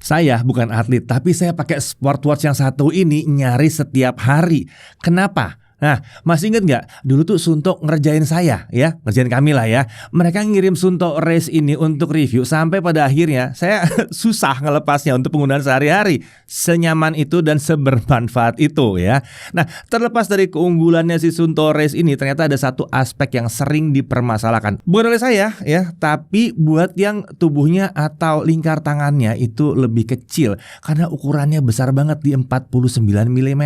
Saya bukan atlet, tapi saya pakai smartwatch yang satu ini nyaris setiap hari. Kenapa? Nah, masih ingat nggak? Dulu tuh Sunto ngerjain saya, ya, ngerjain kami lah ya. Mereka ngirim Sunto Race ini untuk review sampai pada akhirnya saya susah ngelepasnya untuk penggunaan sehari-hari. Senyaman itu dan sebermanfaat itu ya. Nah, terlepas dari keunggulannya si Sunto Race ini, ternyata ada satu aspek yang sering dipermasalahkan. Bukan oleh saya ya, tapi buat yang tubuhnya atau lingkar tangannya itu lebih kecil karena ukurannya besar banget di 49 mm.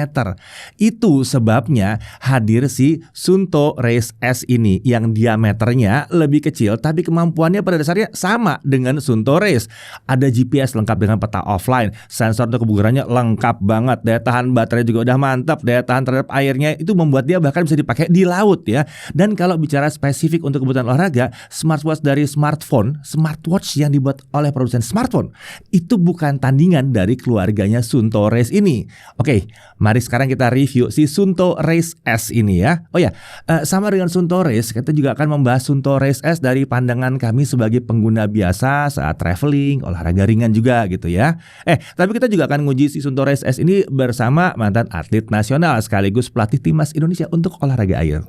Itu sebabnya hadir si Sunto Race S ini yang diameternya lebih kecil tapi kemampuannya pada dasarnya sama dengan Sunto Race. Ada GPS lengkap dengan peta offline, sensor untuk kebugarannya lengkap banget, daya tahan baterai juga udah mantap, daya tahan terhadap airnya itu membuat dia bahkan bisa dipakai di laut ya. Dan kalau bicara spesifik untuk kebutuhan olahraga, smartwatch dari smartwatch yang dibuat oleh produsen smartphone itu bukan tandingan dari keluarganya Sunto Race ini. Oke, mari sekarang kita review si Sunto Race S ini ya. Oh ya, sama dengan Sunto Race, kita juga akan membahas Sunto Race S dari pandangan kami sebagai pengguna biasa saat traveling, olahraga ringan juga gitu ya. Tapi kita juga akan nguji si Sunto Race S ini bersama mantan atlet nasional sekaligus pelatih timnas Indonesia untuk olahraga air.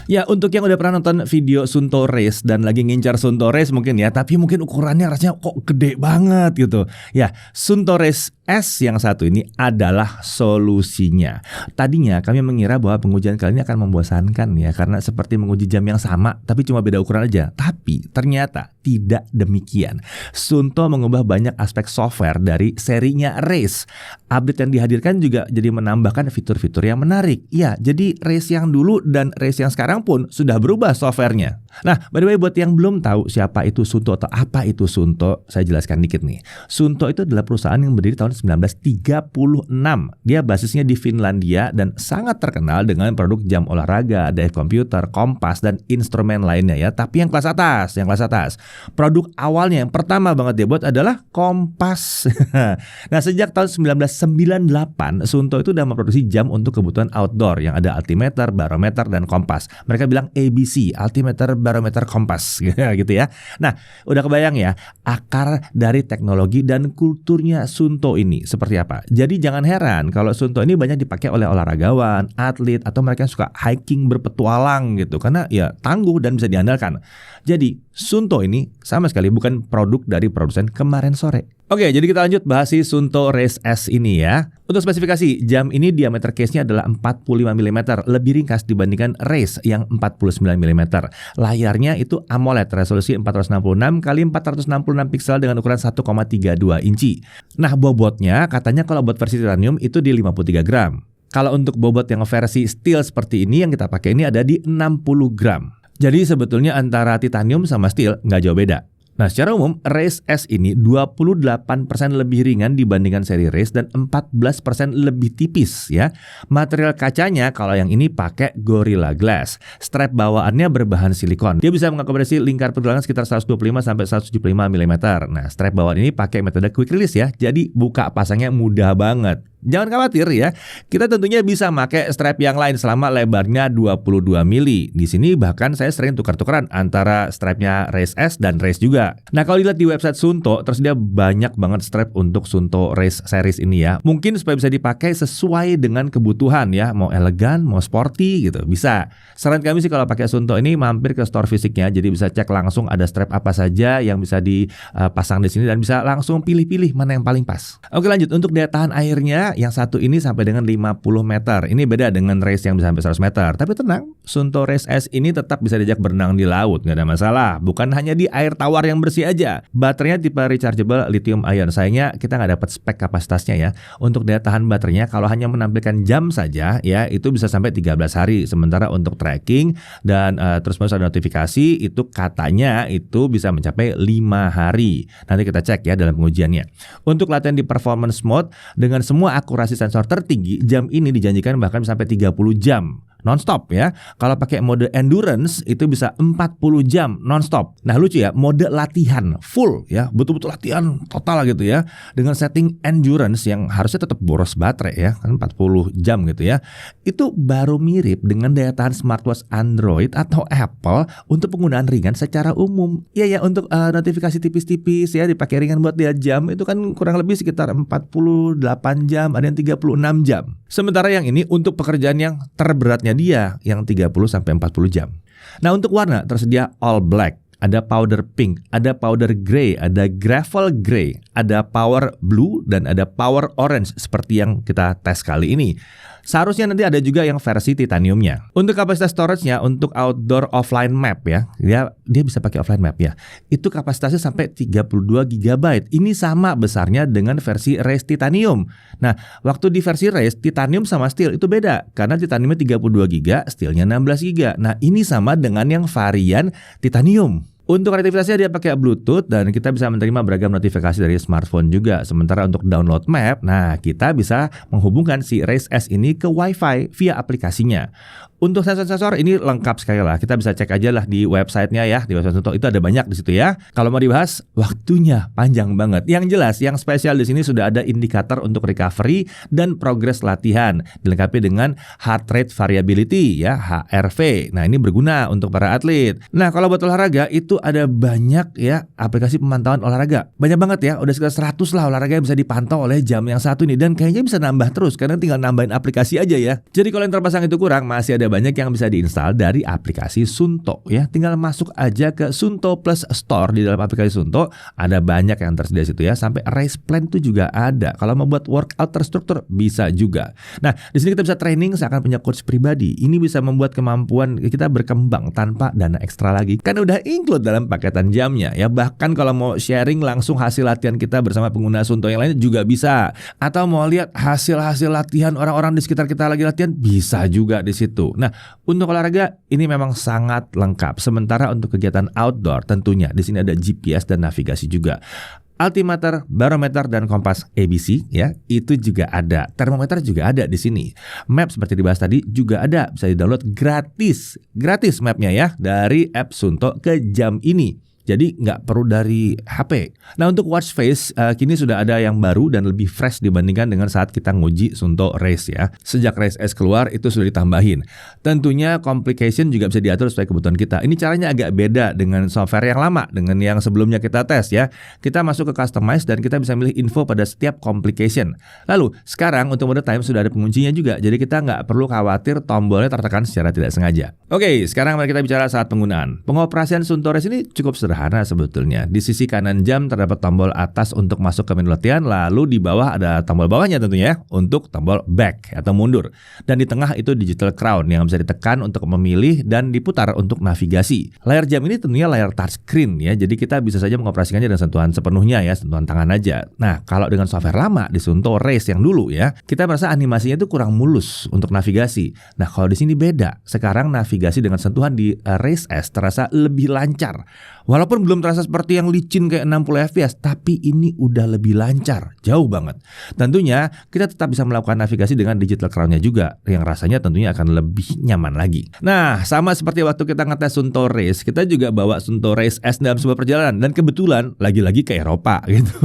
Ya, untuk yang udah pernah nonton video Sunto Race dan lagi ngincar Sunto Race mungkin ya, tapi mungkin ukurannya rasanya kok gede banget gitu. Ya, Sunto Race S yang satu ini adalah solusinya. Tadinya kami mengira bahwa pengujian kali ini akan membosankan ya, karena seperti menguji jam yang sama tapi cuma beda ukuran aja. Tapi ternyata tidak demikian. Sunto mengubah banyak aspek software dari serinya Race. Update yang dihadirkan juga jadi menambahkan fitur-fitur yang menarik. Ya, jadi Race yang dulu dan Race yang sekarang pun sudah berubah softwarenya. Nah, by the way, buat yang belum tahu siapa itu Sunto atau apa itu Sunto, saya jelaskan dikit nih. Sunto itu adalah perusahaan yang berdiri tahun 1936. Dia basisnya di Finlandia dan sangat terkenal dengan produk jam olahraga, dive komputer, kompas, dan instrumen lainnya ya. Tapi yang kelas atas. Produk awalnya yang pertama banget dia buat adalah kompas. Nah, sejak tahun 1998, Sunto itu udah memproduksi jam untuk kebutuhan outdoor yang ada altimeter, barometer, dan kompas. Mereka bilang ABC, altimeter, barometer, kompas gitu ya. Nah, udah kebayang ya akar dari teknologi dan kulturnya Sunto ini seperti apa. Jadi jangan heran kalau Sunto ini banyak dipakai oleh olahragawan, atlet, atau mereka yang suka hiking berpetualang gitu, karena ya tangguh dan bisa diandalkan. Jadi Sunto ini sama sekali bukan produk dari produsen kemarin sore. Oke, jadi kita lanjut bahas si Sunto Race S ini ya. Untuk spesifikasi, jam ini diameter case-nya adalah 45 mm, lebih ringkas dibandingkan Race yang 49 mm. Layarnya itu AMOLED, resolusi 466 x 466 pixel dengan ukuran 1,32 inci. Nah, bobotnya katanya kalau buat versi titanium itu di 53 gram. Kalau untuk bobot yang versi steel seperti ini yang kita pakai ini ada di 60 gram. Jadi sebetulnya antara titanium sama steel nggak jauh beda. Nah, secara umum Race S ini 28% lebih ringan dibandingkan seri Race dan 14% lebih tipis ya. Material kacanya kalau yang ini pakai Gorilla Glass. Strap bawaannya berbahan silikon. Dia bisa mengakomodasi lingkar pergelangan sekitar 125 sampai 175 mm. Nah, strap bawaan ini pakai metode quick release ya. Jadi buka pasangnya mudah banget. Jangan khawatir ya, kita tentunya bisa pakai strap yang lain selama lebarnya 22 mili. Di sini bahkan saya sering tukar-tukaran antara strapnya Race S dan Race juga. Nah, kalau dilihat di website Sunto, tersedia banyak banget strap untuk Sunto Race series ini ya. Mungkin supaya bisa dipakai sesuai dengan kebutuhan ya, mau elegan, mau sporty gitu, bisa. Saran kami sih kalau pakai Sunto ini mampir ke store fisiknya, jadi bisa cek langsung ada strap apa saja yang bisa dipasang di sini dan bisa langsung pilih-pilih mana yang paling pas. Oke, lanjut untuk daya tahan airnya. Yang satu ini sampai dengan 50 meter. Ini beda dengan Race yang bisa sampai 100 meter. Tapi tenang, Sunto Race S ini tetap bisa diajak berenang di laut, nggak ada masalah. Bukan hanya di air tawar yang bersih aja. Baterainya tipe rechargeable lithium ion. Sayangnya kita nggak dapat spek kapasitasnya ya. Untuk daya tahan baterainya kalau hanya menampilkan jam saja ya, itu bisa sampai 13 hari. Sementara untuk tracking dan terus-menerus ada notifikasi, itu katanya itu bisa mencapai 5 hari. Nanti kita cek ya dalam pengujiannya. Untuk latihan di performance mode dengan semua akurasi sensor tertinggi, jam ini dijanjikan bahkan sampai 30 jam nonstop ya. Kalau pakai mode endurance itu bisa 40 jam nonstop. Nah lucu ya, mode latihan full ya, betul-betul latihan total gitu ya, dengan setting endurance yang harusnya tetap boros baterai ya, kan 40 jam gitu ya. Itu baru mirip dengan daya tahan smartwatch Android atau Apple untuk penggunaan ringan secara umum. Iya ya, untuk notifikasi tipis-tipis ya dipakai ringan buat lihat jam itu kan kurang lebih sekitar 48 jam, ada yang 36 jam. Sementara yang ini untuk pekerjaan yang terberatnya dia yang 30 sampai 40 jam. Nah, untuk warna tersedia all black, ada powder pink, ada powder grey, ada gravel grey, ada power blue, dan ada power orange seperti yang kita tes kali ini. Seharusnya nanti ada juga yang versi titaniumnya. Untuk kapasitas storage-nya, untuk outdoor offline map ya, dia bisa pakai offline map ya. Itu kapasitasnya sampai 32 GB. Ini sama besarnya dengan versi Race Titanium. Nah, waktu di versi Race, titanium sama steel itu beda. Karena titaniumnya 32 GB, steelnya 16 GB. Nah, ini sama dengan yang varian titanium. Untuk konektivitasnya dia pakai Bluetooth dan kita bisa menerima beragam notifikasi dari smartphone juga. Sementara untuk download map, nah kita bisa menghubungkan si Race S ini ke Wi-Fi via aplikasinya. Untuk sensor-sensor ini lengkap sekali lah. Kita bisa cek aja lah di websitenya ya, di website Suunto itu ada banyak di situ ya. Kalau mau dibahas, waktunya panjang banget. Yang jelas, yang spesial di sini sudah ada indikator untuk recovery dan progres latihan, dilengkapi dengan heart rate variability ya, HRV. Nah ini berguna untuk para atlet. Nah kalau buat olahraga itu ada banyak ya aplikasi pemantauan olahraga. Banyak banget ya, udah sekitar 100 lah olahraga yang bisa dipantau oleh jam yang satu ini. Dan kayaknya bisa nambah terus, karena tinggal nambahin aplikasi aja ya. Jadi kalau yang terpasang itu kurang, masih ada banyak yang bisa diinstal dari aplikasi Suunto ya. Tinggal masuk aja ke Suunto Plus Store. Di dalam aplikasi Suunto ada banyak yang tersedia situ ya. Sampai race plan itu juga ada. Kalau mau buat workout terstruktur bisa juga. Nah, di sini kita bisa training seakan punya coach pribadi. Ini bisa membuat kemampuan kita berkembang tanpa dana ekstra lagi. Kan udah include dalam paketan jamnya ya. Bahkan kalau mau sharing langsung hasil latihan kita bersama pengguna Suunto yang lain juga bisa. Atau mau lihat hasil-hasil latihan orang-orang di sekitar kita lagi latihan bisa juga di situ. Nah, untuk olahraga ini memang sangat lengkap. Sementara untuk kegiatan outdoor tentunya di sini ada GPS dan navigasi juga. Altimeter, barometer, dan kompas ABC ya, itu juga ada. Termometer juga ada di sini. Map seperti dibahas tadi juga ada, bisa di-download gratis. Gratis mapnya ya dari app Suunto ke jam ini. Jadi nggak perlu dari HP. Nah untuk watch face kini sudah ada yang baru dan lebih fresh dibandingkan dengan saat kita nguji Suunto Race ya. Sejak Race S keluar itu sudah ditambahin. Tentunya complication juga bisa diatur sesuai kebutuhan kita. Ini caranya agak beda dengan software yang lama, dengan yang sebelumnya kita tes ya. Kita masuk ke customize dan kita bisa milih info pada setiap complication. Lalu sekarang untuk mode time sudah ada penguncinya juga. Jadi kita nggak perlu khawatir tombolnya tertekan secara tidak sengaja. Oke, sekarang mari kita bicara saat penggunaan. Pengoperasian Suunto Race ini cukup sederhana sebetulnya. Di sisi kanan jam terdapat tombol atas untuk masuk ke menu latihan, lalu di bawah ada tombol bawahnya tentunya ya, untuk tombol back atau mundur. Dan di tengah itu digital crown yang bisa ditekan untuk memilih dan diputar untuk navigasi. Layar jam ini tentunya layar touchscreen ya, jadi kita bisa saja mengoperasikannya dengan sentuhan sepenuhnya ya, sentuhan tangan aja. Nah, kalau dengan software lama di Suunto Race yang dulu ya, kita merasa animasinya itu kurang mulus untuk navigasi. Nah, kalau di sini beda. Sekarang navigasi dengan sentuhan di Race S terasa lebih lancar. Walaupun belum terasa seperti yang licin kayak 60 fps, tapi ini udah lebih lancar, jauh banget. Tentunya kita tetap bisa melakukan navigasi dengan digital crown-nya juga, yang rasanya tentunya akan lebih nyaman lagi. Nah, sama seperti waktu kita ngetes Suunto Race, kita juga bawa Suunto Race S dalam sebuah perjalanan, dan kebetulan lagi-lagi ke Eropa gitu.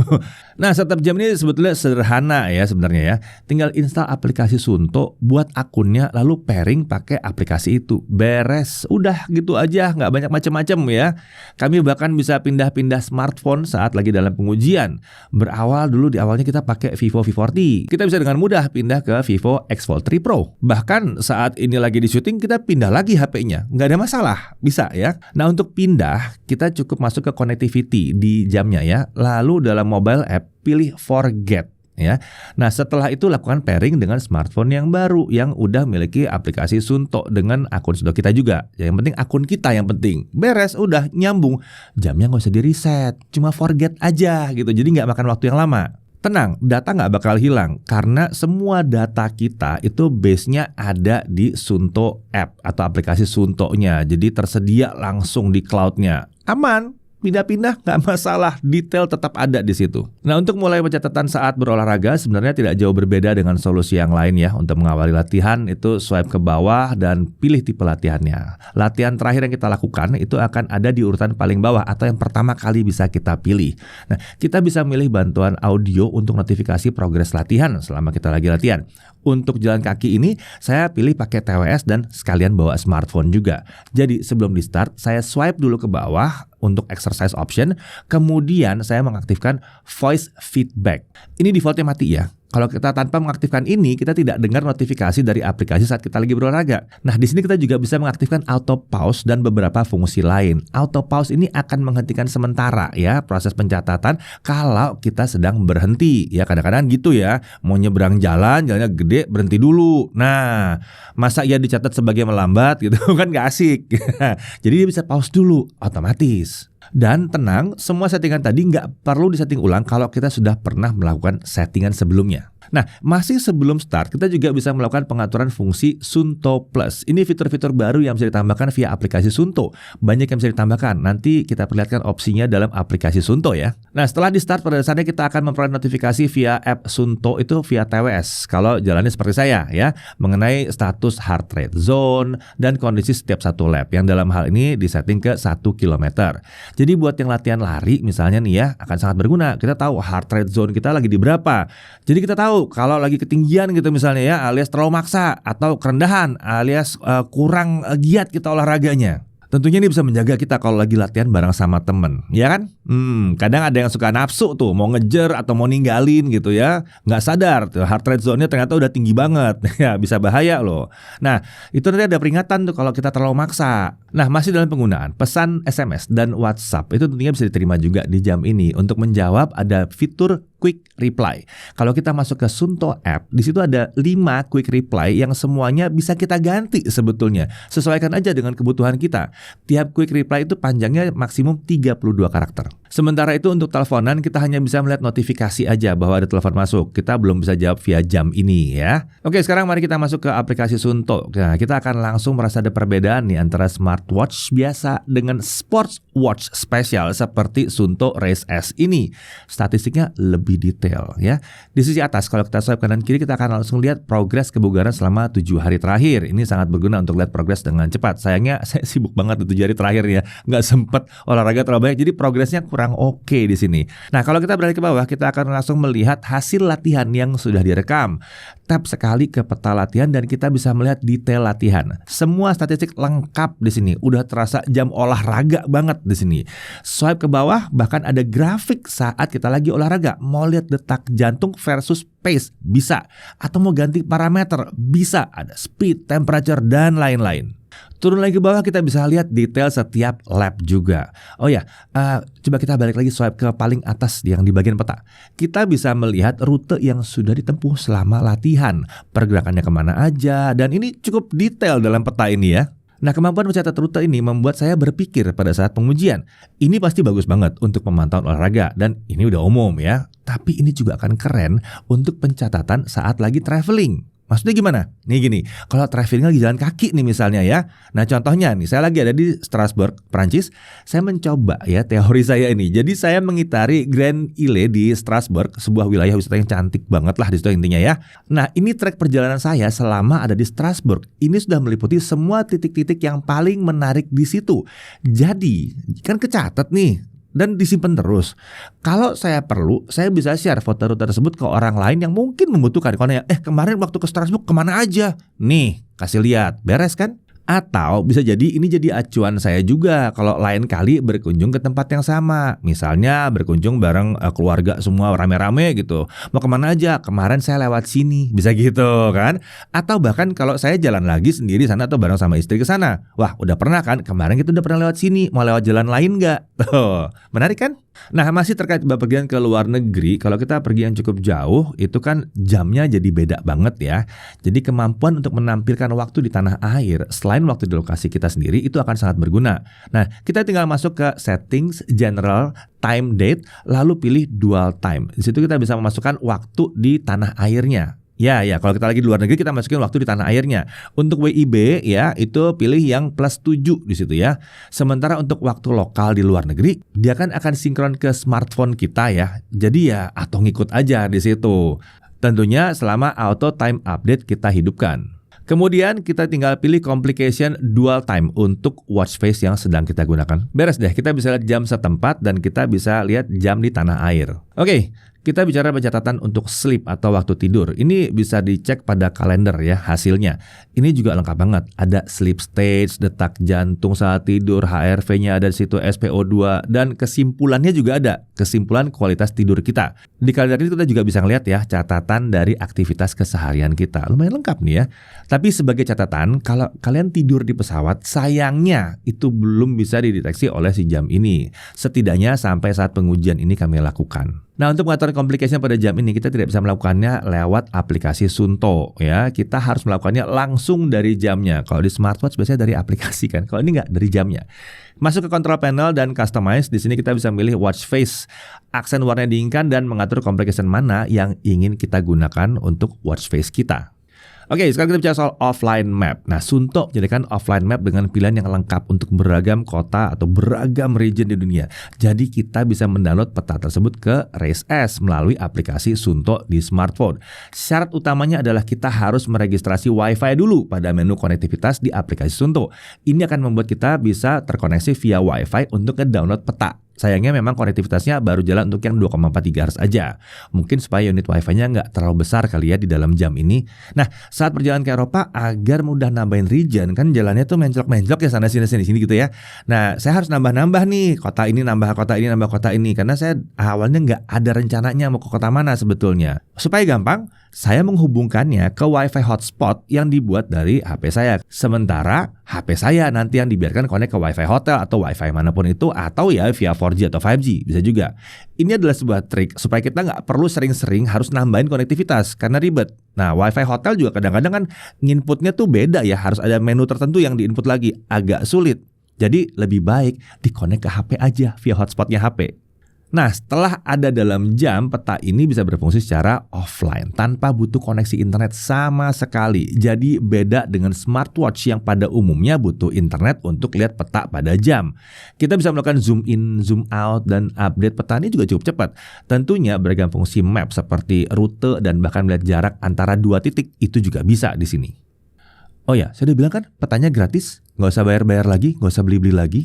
Nah, setup jam ini sebetulnya sederhana ya sebenarnya ya. Tinggal install aplikasi Suunto, buat akunnya, lalu pairing pakai aplikasi itu. Beres, udah gitu aja, nggak banyak macam-macam ya. Kami bahkan bisa pindah-pindah smartphone saat lagi dalam pengujian. Berawal dulu di awalnya kita pakai Vivo V40. Kita bisa dengan mudah pindah ke Vivo X Fold 3 Pro. Bahkan saat ini lagi di syuting kita pindah lagi HP-nya. Nggak ada masalah, bisa ya. Nah untuk pindah kita cukup masuk ke connectivity di jamnya ya. Lalu dalam mobile app pilih Forget. Ya, nah setelah itu lakukan pairing dengan smartphone yang baru yang udah memiliki aplikasi Suunto dengan akun Suunto kita juga. Yang penting akun kita yang penting. Beres, udah nyambung. Jamnya nggak usah di reset, cuma forget aja gitu. Jadi nggak makan waktu yang lama. Tenang, data nggak bakal hilang karena semua data kita itu base-nya ada di Suunto app atau aplikasi Suunto-nya. Jadi tersedia langsung di cloud-nya. Aman. pindah-pindah nggak masalah, detail tetap ada di situ. Nah, untuk mulai pencatatan saat berolahraga sebenarnya tidak jauh berbeda dengan solusi yang lain ya. Untuk mengawali latihan itu swipe ke bawah dan pilih tipe latihannya. Latihan terakhir yang kita lakukan itu akan ada di urutan paling bawah atau yang pertama kali bisa kita pilih. Nah, kita bisa milih bantuan audio untuk notifikasi progres latihan selama kita lagi latihan. Untuk jalan kaki ini saya pilih pakai TWS dan sekalian bawa smartphone juga. Jadi sebelum di start saya swipe dulu ke bawah untuk exercise option, kemudian saya mengaktifkan voice feedback. Ini defaultnya mati ya. Kalau kita tanpa mengaktifkan ini, kita tidak dengar notifikasi dari aplikasi saat kita lagi berolahraga. Nah, di sini kita juga bisa mengaktifkan auto pause dan beberapa fungsi lain. Auto pause ini akan menghentikan sementara ya proses pencatatan kalau kita sedang berhenti. Ya kadang-kadang gitu ya, mau nyebrang jalannya gede, berhenti dulu. Nah, masa ia dicatat sebagai melambat gitu kan gak asik. Jadi dia bisa pause dulu, otomatis. Dan tenang, semua settingan tadi nggak perlu disetting ulang kalau kita sudah pernah melakukan settingan sebelumnya. Nah, masih sebelum start, kita juga bisa melakukan pengaturan fungsi Suunto Plus. Ini fitur-fitur baru yang bisa ditambahkan via aplikasi Suunto. Banyak yang bisa ditambahkan, nanti kita perlihatkan opsinya dalam aplikasi Suunto ya. Nah, setelah di start, pada dasarnya kita akan memperoleh notifikasi via app Suunto itu via TWS. Kalau jalannya seperti saya ya, mengenai status heart rate zone dan kondisi setiap satu lap, yang dalam hal ini disetting ke 1 km. Jadi buat yang latihan lari misalnya nih ya, akan sangat berguna. Kita tahu heart rate zone kita lagi di berapa. Jadi kita tahu kalau lagi ketinggian gitu misalnya ya, alias terlalu maksa atau kerendahan alias kurang giat kita olahraganya. Tentunya ini bisa menjaga kita kalau lagi latihan bareng sama temen, ya kan? Kadang ada yang suka nafsu tuh, mau ngejer atau mau ninggalin gitu ya, nggak sadar tuh heart rate zone-nya ternyata udah tinggi banget, ya bisa bahaya loh. Nah, itu nanti ada peringatan tuh kalau kita terlalu maksa. Nah, masih dalam penggunaan, pesan SMS dan WhatsApp itu tentunya bisa diterima juga di jam ini. Untuk menjawab ada fitur Quick Reply. Kalau kita masuk ke Suunto app, di situ ada 5 Quick Reply yang semuanya bisa kita ganti sebetulnya. Sesuaikan aja dengan kebutuhan kita. Tiap Quick Reply itu panjangnya maksimum 32 karakter. Sementara itu untuk teleponan kita hanya bisa melihat notifikasi aja bahwa ada telepon masuk. Kita belum bisa jawab via jam ini ya. Oke, sekarang mari kita masuk ke aplikasi Suunto. Nah, kita akan langsung merasa ada perbedaan nih antara smartwatch biasa dengan sports watch spesial seperti Suunto Race S ini. Statistiknya lebih detail ya. Di sisi atas kalau kita swipe kanan kiri kita akan langsung lihat progres kebugaran selama 7 hari terakhir. Ini sangat berguna untuk lihat progres dengan cepat. Sayangnya saya sibuk banget di 7 hari terakhir ya, nggak sempet olahraga terlalu banyak, jadi progresnya kurang oke di sini. Nah, kalau kita beralih ke bawah kita akan langsung melihat hasil latihan yang sudah direkam. Tap sekali ke peta latihan dan kita bisa melihat detail latihan. Semua statistik lengkap di sini. Udah terasa jam olahraga banget di sini. Swipe ke bawah bahkan ada grafik saat kita lagi olahraga. Mau lihat detak jantung versus pace bisa, atau mau ganti parameter bisa, ada speed, temperature dan lain-lain. Turun lagi ke bawah kita bisa lihat detail setiap lap juga. Oh ya, coba kita balik lagi swipe ke paling atas yang di bagian peta. Kita bisa melihat rute yang sudah ditempuh selama latihan, pergerakannya kemana aja, dan ini cukup detail dalam peta ini ya. Nah, kemampuan mencatat rute ini membuat saya berpikir pada saat pengujian, ini pasti bagus banget untuk pemantauan olahraga dan ini udah umum ya. Tapi ini juga akan keren untuk pencatatan saat lagi traveling. Maksudnya gimana? Nih gini, kalau traveling lagi jalan kaki nih misalnya ya. Nah contohnya nih, saya lagi ada di Strasbourg, Prancis. Saya mencoba ya teori saya ini. Jadi saya mengitari Grand Ile di Strasbourg, sebuah wilayah wisata yang cantik banget lah di situ intinya ya. Nah ini trek perjalanan saya selama ada di Strasbourg. Ini sudah meliputi semua titik-titik yang paling menarik di situ. Jadi kan kecatat nih dan disimpan terus. Kalau saya perlu, saya bisa share foto rute tersebut ke orang lain yang mungkin membutuhkan. Karena kemarin waktu ke Strasbourg kemana aja? Nih, kasih lihat, beres kan? Atau bisa jadi ini jadi acuan saya juga kalau lain kali berkunjung ke tempat yang sama. Misalnya berkunjung bareng keluarga semua rame-rame gitu. Mau kemana aja? Kemarin saya lewat sini. Bisa gitu kan? Atau bahkan kalau saya jalan lagi sendiri sana atau bareng sama istri ke sana. Wah udah pernah kan? Kemarin kita udah pernah lewat sini. Mau lewat jalan lain nggak? Tuh, menarik kan? Nah masih terkait bepergian ke luar negeri. Kalau kita pergi yang cukup jauh itu kan jamnya jadi beda banget ya. Jadi kemampuan untuk menampilkan waktu di tanah air selain waktu di lokasi kita sendiri itu akan sangat berguna. Nah kita tinggal masuk ke settings, general, time date, lalu pilih dual time. Di situ kita bisa memasukkan waktu di tanah airnya. Ya, kalau kita lagi di luar negeri kita masukin waktu di tanah airnya. Untuk WIB ya, itu pilih yang +7 di situ ya. Sementara untuk waktu lokal di luar negeri, dia kan akan sinkron ke smartphone kita ya. Jadi ya atau ngikut aja di situ. Tentunya selama auto time update kita hidupkan. Kemudian kita tinggal pilih complication dual time untuk watch face yang sedang kita gunakan. Beres deh, kita bisa lihat jam setempat dan kita bisa lihat jam di tanah air. Oke, kita bicara pencatatan untuk sleep atau waktu tidur. Ini bisa dicek pada kalender ya hasilnya. Ini juga lengkap banget. Ada sleep stage, detak jantung saat tidur, HRV-nya ada di situ, SpO2, dan kesimpulannya juga ada. Kesimpulan kualitas tidur kita. Di kalender ini kita juga bisa ngeliat ya catatan dari aktivitas keseharian kita. Lumayan lengkap nih ya. Tapi sebagai catatan, kalau kalian tidur di pesawat, sayangnya itu belum bisa dideteksi oleh si jam ini. Setidaknya sampai saat pengujian ini kami lakukan. Nah, untuk mengatur complication pada jam ini kita tidak bisa melakukannya lewat aplikasi Suunto ya. Kita harus melakukannya langsung dari jamnya. Kalau di smartwatch biasanya dari aplikasi kan. Kalau ini nggak, dari jamnya. Masuk ke control panel dan customize. Di sini kita bisa milih watch face, aksen warna diinginkan dan mengatur complication mana yang ingin kita gunakan untuk watch face kita. Oke, sekarang kita bicara soal offline map. Nah, Suunto menjadikan offline map dengan pilihan yang lengkap untuk beragam kota atau beragam region di dunia. Jadi kita bisa mendownload peta tersebut ke Race S melalui aplikasi Suunto di smartphone. Syarat utamanya adalah kita harus meregistrasi Wi-Fi dulu pada menu konektivitas di aplikasi Suunto. Ini akan membuat kita bisa terkoneksi via Wi-Fi untuk nge-download peta. Sayangnya memang konektivitasnya baru jalan untuk yang 2,4 GHz aja. Mungkin supaya unit Wi-Fi-nya nggak terlalu besar kali ya di dalam jam ini. Nah, saat perjalanan ke Eropa agar mudah nambahin region, kan jalannya tuh menclok-menclok ya sana sini gitu ya. Nah, saya harus nambah-nambah nih, kota ini nambah kota ini nambah kota ini, karena saya awalnya nggak ada rencananya mau ke kota mana sebetulnya. Supaya gampang, saya menghubungkannya ke Wi-Fi hotspot yang dibuat dari HP saya. Sementara HP saya nanti yang dibiarkan connect ke Wi-Fi hotel atau Wi-Fi manapun itu, atau ya via 4G atau 5G bisa juga. Ini adalah sebuah trik supaya kita nggak perlu sering-sering harus nambahin konektivitas karena ribet. Nah, Wi-Fi hotel juga kadang-kadang kan inputnya tuh beda ya, harus ada menu tertentu yang diinput lagi, agak sulit. Jadi lebih baik dikonek ke HP aja via hotspotnya HP. Nah, setelah ada dalam jam, peta ini bisa berfungsi secara offline tanpa butuh koneksi internet sama sekali. Jadi beda dengan smartwatch yang pada umumnya butuh internet untuk lihat peta pada jam. Kita bisa melakukan zoom in, zoom out, dan update peta ini juga cukup cepat. Tentunya beragam fungsi map seperti rute dan bahkan melihat jarak antara dua titik itu juga bisa di sini. Oh ya, saya udah bilang kan petanya gratis, nggak usah bayar-bayar lagi, nggak usah beli-beli lagi.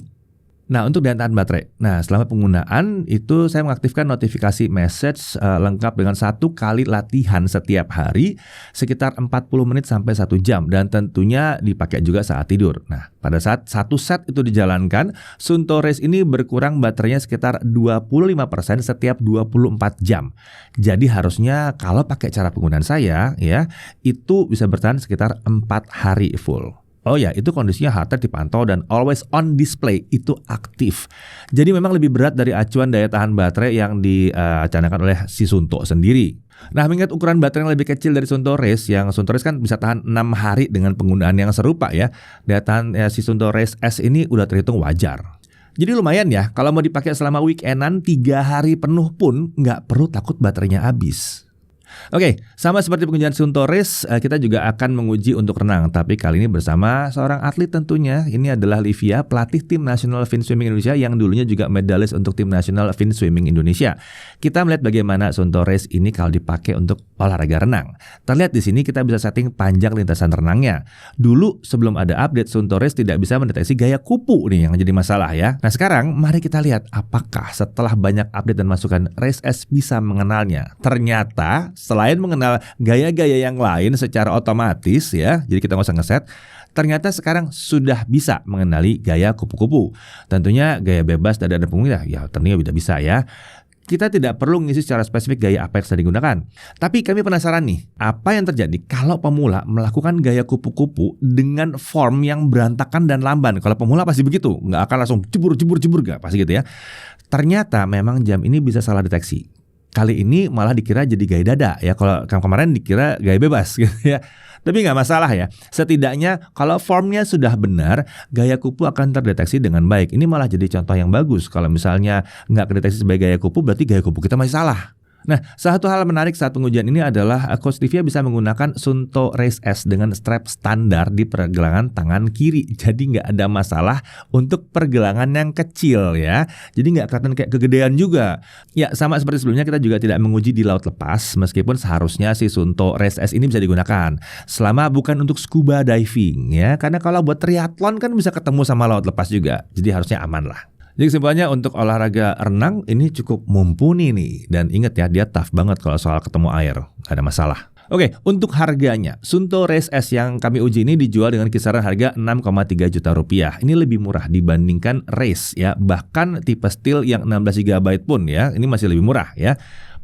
Nah, untuk daya tahan baterai. Nah, selama penggunaan itu saya mengaktifkan notifikasi message lengkap dengan 1 kali latihan setiap hari sekitar 40 menit sampai 1 jam dan tentunya dipakai juga saat tidur. Nah, pada saat satu set itu dijalankan, Suunto Race ini berkurang baterainya sekitar 25% setiap 24 jam. Jadi harusnya kalau pakai cara penggunaan saya ya, itu bisa bertahan sekitar 4 hari full. Oh ya, itu kondisinya heart rate dipantau dan always on display, itu aktif. Jadi memang lebih berat dari acuan daya tahan baterai yang dicanangkan oleh si Suunto sendiri. Nah, mengingat ukuran baterai yang lebih kecil dari Suunto Race, yang Suunto Race kan bisa tahan 6 hari dengan penggunaan yang serupa ya. Daya tahan si Suunto Race S ini udah terhitung wajar. Jadi lumayan ya, kalau mau dipakai selama weekendan 3 hari penuh pun nggak perlu takut baterainya habis. Oke, sama seperti pengujian Suunto Race, kita juga akan menguji untuk renang. Tapi kali ini bersama seorang atlet tentunya. Ini adalah Livia, pelatih tim nasional fin swimming Indonesia yang dulunya juga medalis untuk tim nasional fin swimming Indonesia. Kita melihat bagaimana Suunto Race ini kalau dipakai untuk olahraga renang. Terlihat di sini kita bisa setting panjang lintasan renangnya. Dulu sebelum ada update, Suunto Race tidak bisa mendeteksi gaya kupu nih yang jadi masalah ya. Nah, sekarang mari kita lihat apakah setelah banyak update dan masukan Race S bisa mengenalnya. Ternyata selain mengenal gaya-gaya yang lain secara otomatis ya, jadi kita nggak usah ngeset, ternyata sekarang sudah bisa mengenali gaya kupu-kupu. Tentunya gaya bebas dada dan punggung ya tentunya tidak bisa ya. Kita tidak perlu mengisi secara spesifik gaya apa yang sedang digunakan. Tapi kami penasaran nih, apa yang terjadi kalau pemula melakukan gaya kupu-kupu dengan form yang berantakan dan lamban? Kalau pemula pasti begitu, nggak akan langsung jebur nggak pasti gitu ya. Ternyata memang jam ini bisa salah deteksi. Kali ini malah dikira jadi gaya dada ya. Kalau kemarin dikira gaya bebas gitu ya. Tapi nggak masalah ya. Setidaknya kalau formnya sudah benar, gaya kupu akan terdeteksi dengan baik. Ini malah jadi contoh yang bagus. Kalau misalnya nggak kedeteksi sebagai gaya kupu, berarti gaya kupu kita masih salah. Nah, satu hal menarik saat pengujian ini adalah Coach Livia bisa menggunakan Suunto Race S dengan strap standar di pergelangan tangan kiri. Jadi nggak ada masalah untuk pergelangan yang kecil ya. Jadi nggak kelihatan kayak kegedean juga. Ya, sama seperti sebelumnya kita juga tidak menguji di laut lepas, meskipun seharusnya si Suunto Race S ini bisa digunakan selama bukan untuk scuba diving ya. Karena kalau buat triathlon kan bisa ketemu sama laut lepas juga. Jadi harusnya aman lah. Jadi kesimpulannya untuk olahraga renang ini cukup mumpuni nih. Dan ingat ya, dia tough banget kalau soal ketemu air, gak ada masalah. Oke, untuk harganya, Suunto Race S yang kami uji ini dijual dengan kisaran harga 6,3 juta rupiah. Ini lebih murah dibandingkan Race ya. Bahkan tipe steel yang 16 GB pun ya, ini masih lebih murah ya.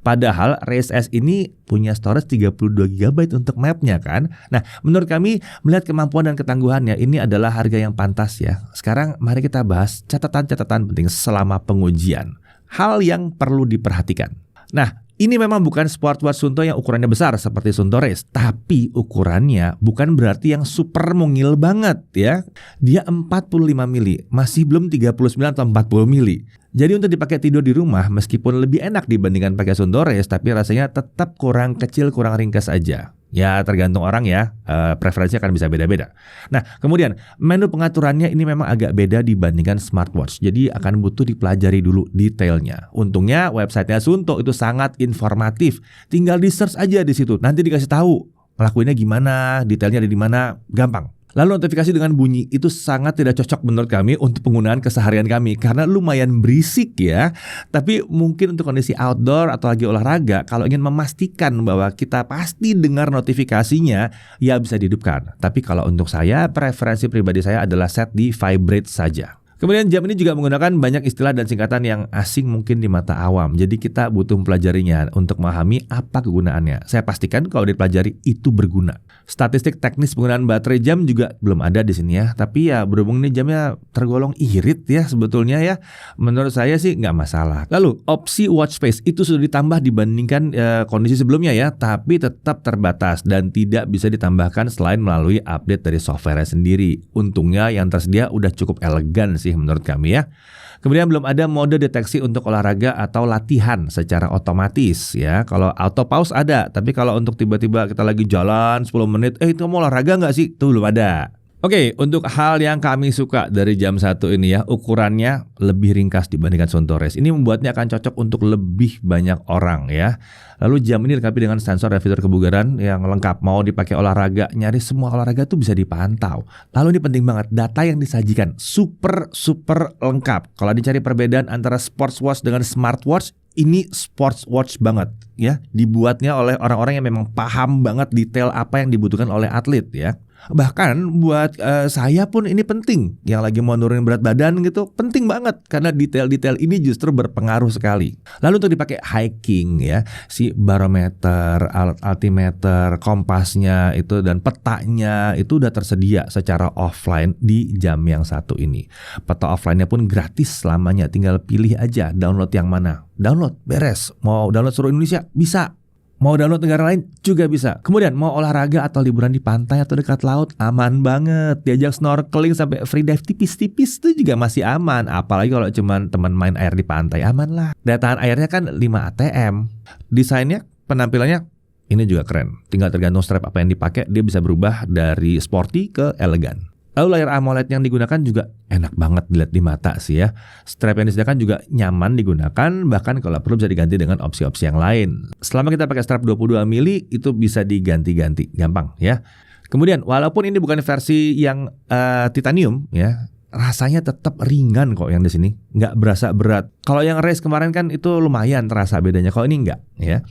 Padahal Race S ini punya storage 32 GB untuk mapnya kan. Nah, menurut kami melihat kemampuan dan ketangguhannya ini adalah harga yang pantas ya. Sekarang mari kita bahas catatan-catatan penting selama pengujian. Hal yang perlu diperhatikan. Nah, ini memang bukan sportwatch Suunto yang ukurannya besar seperti Suunto Race, tapi ukurannya bukan berarti yang super mungil banget ya. Dia 45 mili, masih belum 39 atau 40 mili. Jadi untuk dipakai tidur di rumah meskipun lebih enak dibandingkan pakai Suunto Race, tapi rasanya tetap kurang kecil, kurang ringkas aja. Ya tergantung orang ya, preferensinya akan bisa beda-beda. Nah kemudian menu pengaturannya ini memang agak beda dibandingkan smartwatch. Jadi akan butuh dipelajari dulu detailnya. Untungnya websitenya Suunto itu sangat informatif. Tinggal di search aja di situ, nanti dikasih tahu ngelakuinnya gimana, detailnya ada di mana, gampang. Lalu notifikasi dengan bunyi itu sangat tidak cocok menurut kami untuk penggunaan keseharian kami karena lumayan berisik ya. Tapi mungkin untuk kondisi outdoor atau lagi olahraga, kalau ingin memastikan bahwa kita pasti dengar notifikasinya, ya bisa dihidupkan. Tapi kalau untuk saya, preferensi pribadi saya adalah set di vibrate saja. Kemudian jam ini juga menggunakan banyak istilah dan singkatan yang asing mungkin di mata awam. Jadi kita butuh mempelajarinya untuk memahami apa kegunaannya. Saya pastikan kalau dipelajari itu berguna. Statistik teknis penggunaan baterai jam juga belum ada di sini ya. Tapi ya berhubung ini jamnya tergolong irit ya sebetulnya ya. Menurut saya sih nggak masalah. Lalu opsi watch face itu sudah ditambah dibandingkan kondisi sebelumnya ya. Tapi tetap terbatas dan tidak bisa ditambahkan selain melalui update dari software sendiri. Untungnya yang tersedia udah cukup elegan sih menurut kami ya. Kemudian belum ada mode deteksi untuk olahraga atau latihan secara otomatis ya. Kalau auto pause ada, tapi kalau untuk tiba-tiba kita lagi jalan 10 menit, itu mau olahraga nggak sih? Itu belum ada. Oke, untuk hal yang kami suka dari jam 1 ini ya, ukurannya lebih ringkas dibandingkan Suunto Race. Ini membuatnya akan cocok untuk lebih banyak orang ya. Lalu jam ini dilengkapi dengan sensor dan fitur kebugaran yang lengkap. Mau dipakai olahraga, nyaris semua olahraga tuh bisa dipantau. Lalu ini penting banget, data yang disajikan super lengkap. Kalau dicari perbedaan antara sports watch dengan smartwatch, ini sports watch banget ya. Dibuatnya oleh orang-orang yang memang paham banget detail apa yang dibutuhkan oleh atlet ya. Bahkan buat saya pun ini penting. Yang lagi mau nurunin berat badan gitu, penting banget karena detail-detail ini justru berpengaruh sekali. Lalu untuk dipakai hiking ya, si barometer, altimeter, kompasnya itu dan petanya itu udah tersedia secara offline di jam yang 1 ini. Peta offline-nya pun gratis selamanya, tinggal pilih aja download yang mana. Download, beres. Mau download seluruh Indonesia, bisa. Mau download negara lain juga bisa. Kemudian mau olahraga atau liburan di pantai atau dekat laut, aman banget. Diajak snorkeling sampai free dive tipis-tipis itu juga masih aman. Apalagi kalau cuman teman main air di pantai, aman lah. Daya tahan airnya kan 5 ATM. Desainnya, penampilannya ini juga keren. Tinggal tergantung strap apa yang dipakai, dia bisa berubah dari sporty ke elegan. Lalu layar AMOLED yang digunakan juga enak banget dilihat di mata sih ya. Strap yang disediakan juga nyaman digunakan, bahkan kalau perlu bisa diganti dengan opsi-opsi yang lain. Selama kita pakai strap 22 mili itu bisa diganti-ganti, gampang ya. Kemudian walaupun ini bukan versi yang titanium ya, rasanya tetap ringan kok yang di sini, nggak berasa berat. Kalau yang Race kemarin kan itu lumayan terasa bedanya, kalau ini nggak ya.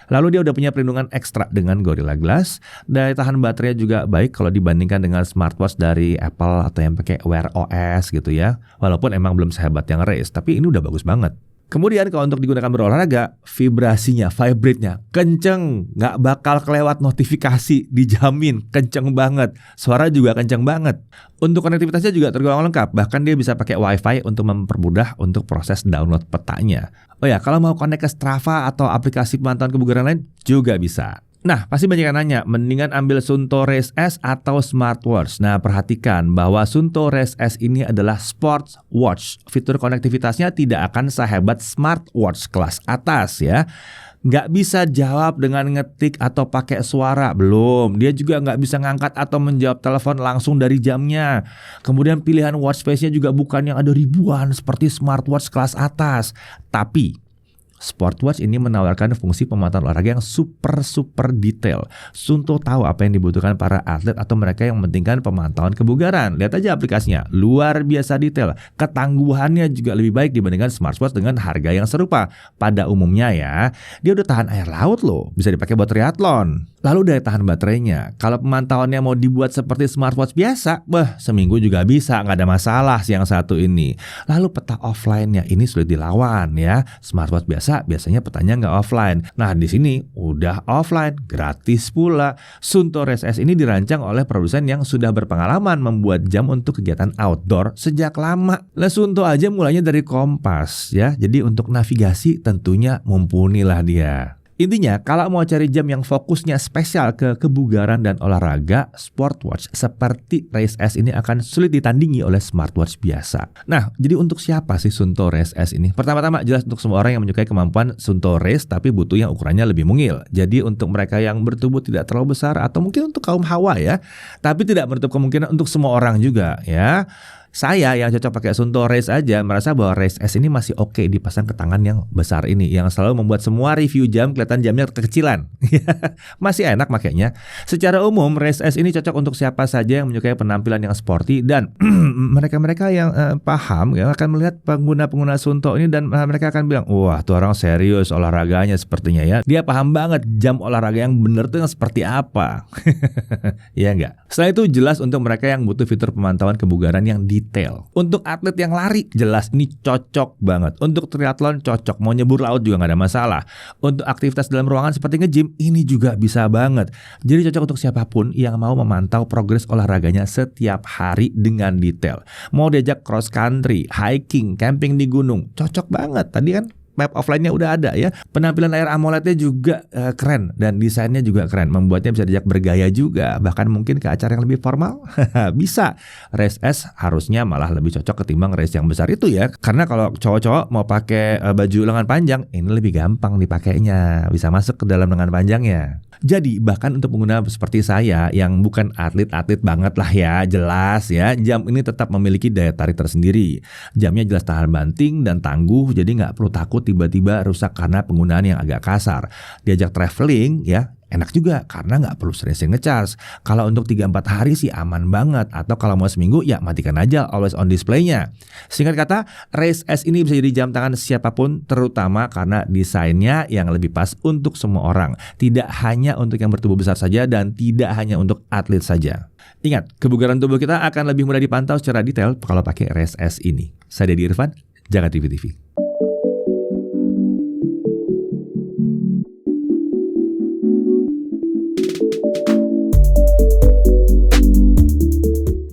Lalu dia udah punya perlindungan ekstra dengan Gorilla Glass. Daya tahan baterai juga baik kalau dibandingkan dengan smartwatch dari Apple atau yang pakai Wear OS gitu ya. Walaupun emang belum sehebat yang Race, tapi ini udah bagus banget. Kemudian kalau untuk digunakan berolahraga, vibrasinya, vibrate-nya kenceng, nggak bakal kelewat notifikasi, dijamin kenceng banget. Suara juga kenceng banget. Untuk konektivitasnya juga tergolong lengkap, bahkan dia bisa pakai WiFi untuk mempermudah untuk proses download petanya. Oh ya, kalau mau connect ke Strava atau aplikasi pemantauan kebugaran lain juga bisa. Nah, pasti banyak yang nanya, mendingan ambil Suunto Race S atau smartwatch. Nah, perhatikan bahwa Suunto Race S ini adalah sports watch. Fitur konektivitasnya tidak akan sehebat smartwatch kelas atas ya. Nggak bisa jawab dengan ngetik atau pakai suara, belum. Dia juga nggak bisa ngangkat atau menjawab telepon langsung dari jamnya. Kemudian pilihan watch face-nya juga bukan yang ada ribuan seperti smartwatch kelas atas. Tapi Sportwatch ini menawarkan fungsi pemantauan olahraga yang super detail. Suunto tahu apa yang dibutuhkan para atlet atau mereka yang mementingkan pemantauan kebugaran. Lihat aja aplikasinya, luar biasa detail. Ketangguhannya juga lebih baik dibandingkan smartwatch dengan harga yang serupa. Pada umumnya ya, dia udah tahan air laut loh, bisa dipakai buat triathlon. Lalu daya tahan baterainya, kalau pemantauannya mau dibuat seperti smartwatch biasa, seminggu juga bisa, nggak ada masalah sih yang satu ini. Lalu peta offline-nya ini sulit dilawan ya. Smartwatch biasanya petanya nggak offline. Nah di sini udah offline, gratis pula. Suunto Race S ini dirancang oleh produsen yang sudah berpengalaman membuat jam untuk kegiatan outdoor sejak lama. Lah Suunto aja mulainya dari kompas ya. Jadi untuk navigasi tentunya mumpuni lah dia. Intinya, kalau mau cari jam yang fokusnya spesial ke kebugaran dan olahraga, smartwatch seperti Race S ini akan sulit ditandingi oleh smartwatch biasa. Nah, jadi untuk siapa sih Suunto Race S ini? Pertama-tama jelas untuk semua orang yang menyukai kemampuan Suunto Race tapi butuh yang ukurannya lebih mungil. Jadi untuk mereka yang bertubuh tidak terlalu besar atau mungkin untuk kaum hawa ya. Tapi tidak menutup kemungkinan untuk semua orang juga ya. Saya yang cocok pakai Suunto Race aja merasa bahwa Race S ini masih oke dipasang ke tangan yang besar ini, yang selalu membuat semua review jam kelihatan jamnya kekecilan. Masih enak makanya. Secara umum Race S ini cocok untuk siapa saja yang menyukai penampilan yang sporty dan mereka-mereka yang paham ya akan melihat pengguna-pengguna Suunto ini dan mereka akan bilang, wah tuh orang serius olahraganya sepertinya ya. Dia paham banget jam olahraga yang benar tuh yang seperti apa. Iya enggak? Selain itu jelas untuk mereka yang butuh fitur pemantauan kebugaran yang detail. Untuk atlet yang lari jelas ini cocok banget. Untuk triathlon cocok, mau nyebur laut juga nggak ada masalah. Untuk aktivitas dalam ruangan seperti nge-gym ini juga bisa banget. Jadi cocok untuk siapapun yang mau memantau progres olahraganya setiap hari dengan detail. Mau diajak cross country, hiking, camping di gunung, cocok banget. Tadi kan map offline-nya udah ada ya. Penampilan layar AMOLED-nya juga keren dan desainnya juga keren. Membuatnya bisa diajak bergaya juga. Bahkan mungkin ke acara yang lebih formal. Bisa. Race S harusnya malah lebih cocok ketimbang race yang besar itu ya. Karena kalau cowok-cowok mau pakai baju lengan panjang, ini lebih gampang dipakainya. Bisa masuk ke dalam lengan panjangnya. Jadi bahkan untuk pengguna seperti saya yang bukan atlet-atlet banget lah ya, jelas ya, jam ini tetap memiliki daya tarik tersendiri. Jamnya jelas tahan banting dan tangguh, jadi nggak perlu takut tiba-tiba rusak karena penggunaan yang agak kasar. Diajak traveling ya, enak juga karena nggak perlu sering-sering ngecas. Kalau untuk 3-4 hari sih aman banget. Atau kalau mau seminggu ya matikan aja always on display-nya. Singkat kata, Race S ini bisa jadi jam tangan siapapun, terutama karena desainnya yang lebih pas untuk semua orang. Tidak hanya untuk yang bertubuh besar saja dan tidak hanya untuk atlet saja. Ingat, kebugaran tubuh kita akan lebih mudah dipantau secara detail kalau pakai Race S ini. Saya Dedi Irfan, Jaga TV TV.